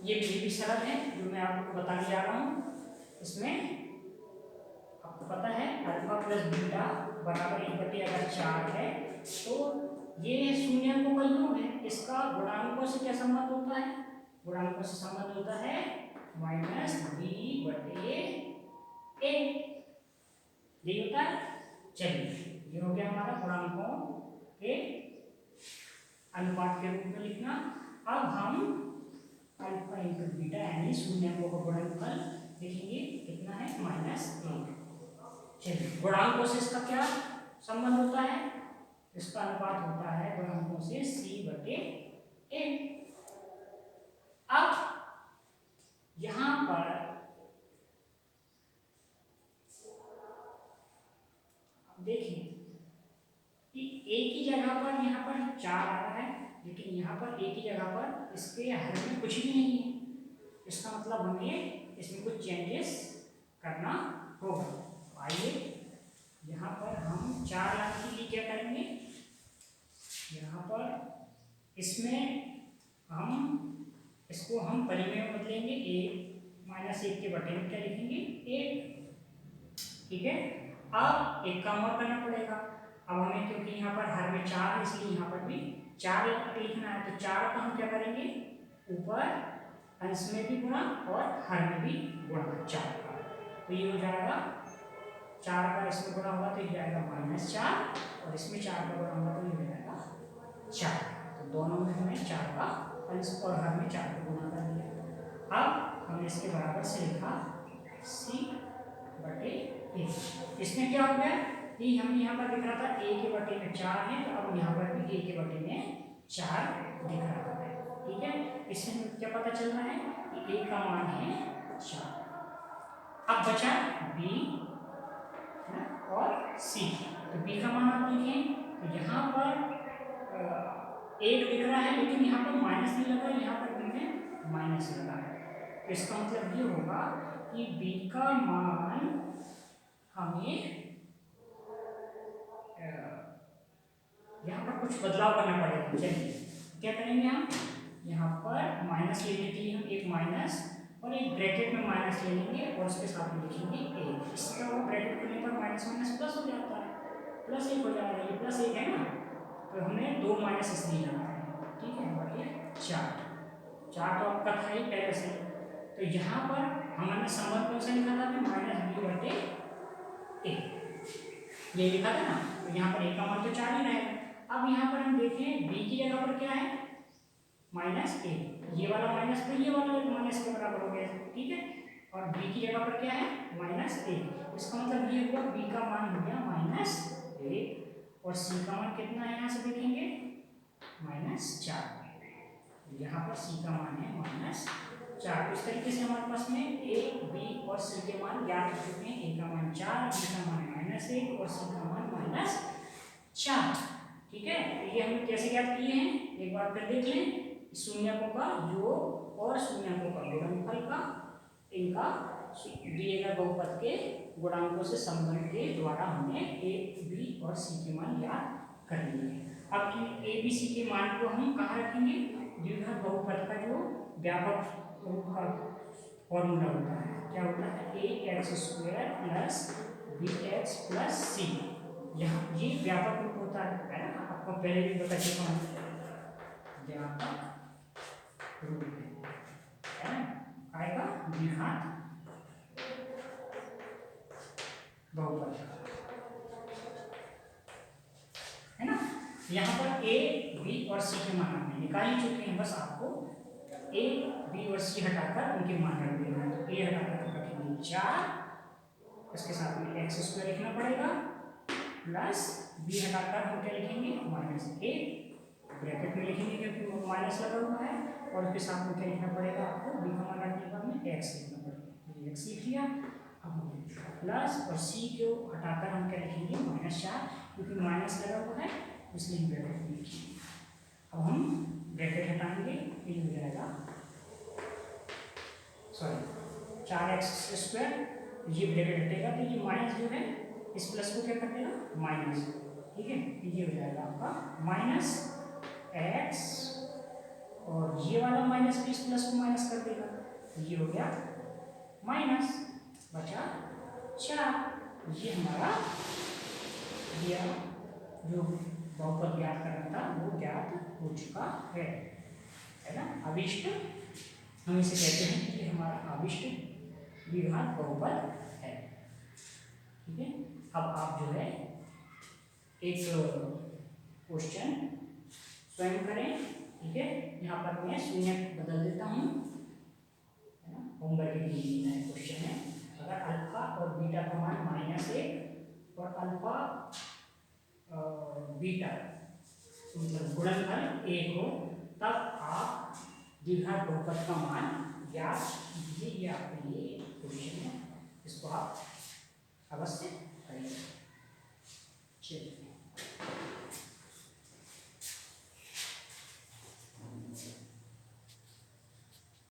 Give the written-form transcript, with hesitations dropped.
ये भी सरल है जो मैं आपको बताने जा रहा हूँ। इसमें आपको पता है अल्फा प्लस बीटा बराबर 1/4 है, तो ये शून्य को योग है, इसका गुणांकों से क्या संबंध होता है? गुणांकों से संबंध होता है -b/a, यही होता है। चलिए ये हो गया हमारा गुणांकों के अनुपात के रूप में लिखना। अब हम अल्फा इंटू बीटा यानी शून्यकों का गुणनफल लिखेंगे, कितना है -1। चलिए गुणांकों से इसका क्या संबंध होता है? इसका अनुपात होता है गुणांकों से c/a। अब यहां पर देखिए कि a की जगह पर यहाँ पर 4 आ रहा है, लेकिन यहाँ पर a की जगह पर इसके हर में कुछ भी नहीं है। इसका मतलब हमें इसमें कुछ चेंजेस करना होगा। आइए यहाँ पर हम 4 लाख के लिए क्या करेंगे, यहाँ पर इसमें इसको हम परिमेय में बदलेंगे, -1 के बटे में क्या लिखेंगे 1, ठीक है। अब एक काम और करना पड़ेगा, अब हमें क्योंकि यहाँ पर हर में 4 है इसलिए यहाँ पर भी 4 लिखना है, तो 4 का हम क्या करेंगे ऊपर अंश में भी गुणा और हर में भी गुणा 4 का, तो ये हो जाएगा 4 का इसमें गुणा होगा तो ये जाएगा -4 और इसमें 4 का गुणा होगा तो ये हो जाएगा 4, तो दोनों में हमने 4 का अंश और हर में 4 का गुणा कर दिया। अब हमने इसके बराबर से लिखा c/a। इसमें क्या हो गया कि हम यहाँ पर दिख रहा था a के बटे में 4 है, तो अब यहाँ पर भी a के बटे में 4 दिख रहा है, ठीक है। इसमें क्या पता चल रहा है कि a का मान है 4। अब बचा b और c, तो b का मान आप लिखें, तो यहाँ पर 1 दिख रहा है लेकिन यहाँ पर माइनस नहीं लगा, यहाँ पर b में माइनस लगा है, तो इसका मतलब ये होगा कि b का मान हमें यहाँ पर कुछ बदलाव करना पड़ेगा। चलिए क्या करेंगे हम, यहाँ पर माइनस लेने के लिए हम एक माइनस और एक ब्रैकेट में माइनस ले लेंगे और उसके साथ में लिखेंगे 1। इसका वो ब्रैकेट करने पर माइनस माइनस प्लस हो जाता है, +1 हो जाएगा, ये +1 है ना, तो हमने 2 माइनस इसलिए लगाया है, ठीक है, बटे 4 तो आपका था ही पहले से। तो यहाँ पर हमने संबंध कौन सा लिखा था, -b/a ये लिखा था ना, तो यहाँ पर a का मान तो 4 ही रहेगा। अब यहाँ पर हम देखें b की जगह पर क्या है -a, ये वाला माइनस तो ये वाला माइनस के बराबर हो गया, ठीक है, और b की जगह पर क्या है -a, इसका मतलब ये हुआ b का मान हो गया -1 और c का मान कितना है यहाँ से देखेंगे -4, यहाँ पर c का मान है -4। इस तरीके से हमारे पास में a, b और c के मान ज्ञात हो चुके हैं, a का मान 4, b का मान -1 और c का मान -4, ठीक है। ये हमने कैसे ज्ञात किए हैं एक बार फिर देख लें, शून्यकों का योग और शून्यकों का गुणनफल का इनका दिए गए बहुपद के गुणांकों से संबंध के द्वारा हमने a, b और c के मान ज्ञात कर लिए। अब a, b, c के मान को हम कहाँ रखेंगे, द्विघात बहुपद का जो व्यापक रूप का फॉर्मूला होता है, क्या होता है ax² + bx + c, यहाँ ये व्यापक रूप होता है ना, आपको पहले भी बता चुका हूँ, व्यापक रूप है ना, आएगा द्विघात बहुपद है ना। यहाँ पर a, b और c के मान हमने निकाल ही चुके हैं, बस आपको a, b और c हटाकर उनके मान रख देना है। तो a हटाकर रखेंगे 4, इसके साथ में x² लिखना पड़ेगा, प्लस b हटाकर हम क्या लिखेंगे -1 ब्रैकेट में लिखेंगे क्योंकि माइनस लगा हुआ है, और उसके साथ में क्या लिखना पड़ेगा आपको, b का मान रखने पर में x लिखना पड़ेगा, x लिख लिया। अब प्लस और c को हटाकर हम क्या लिखेंगे -4, क्योंकि माइनस लगा हुआ है इसलिए ब्रैकेट में लिखेंगे। अब हम ब्रैकेट हटाएंगे, ये हो जाएगा 4x², ये ब्रैकेट हटेगा तो ये माइनस जो है इस प्लस को क्या कर देगा माइनस, ठीक है, ये हो जाएगा आपका -x और ये वाला माइनस भी इस प्लस को माइनस कर देगा, ये हो गया माइनस, बचा 4। ये हमारा दिया जो बहुपद ज्ञात करना था वो ज्ञात हो चुका है ना। अभिष्ट हम इसे कहते हैं कि हमारा अभिष्ट द्विघात बहुपद है। ठीक है, अब आप जो है एक क्वेश्चन स्वयं करें। ठीक है, यहाँ पर मैं शून्य बदल देता हूँ, है ना। होमवर्क के लिए क्वेश्चन है, अगर अल्फा और बीटा का मान -1 और अल्फा बीटा मतलब गुणनफल 1 हो, तब आप द्विघात बहुपद का मान ज्ञात कीजिए। ये आपके लिए क्वेश्चन है, इसको आप अवश्य करेंगे। चलिए।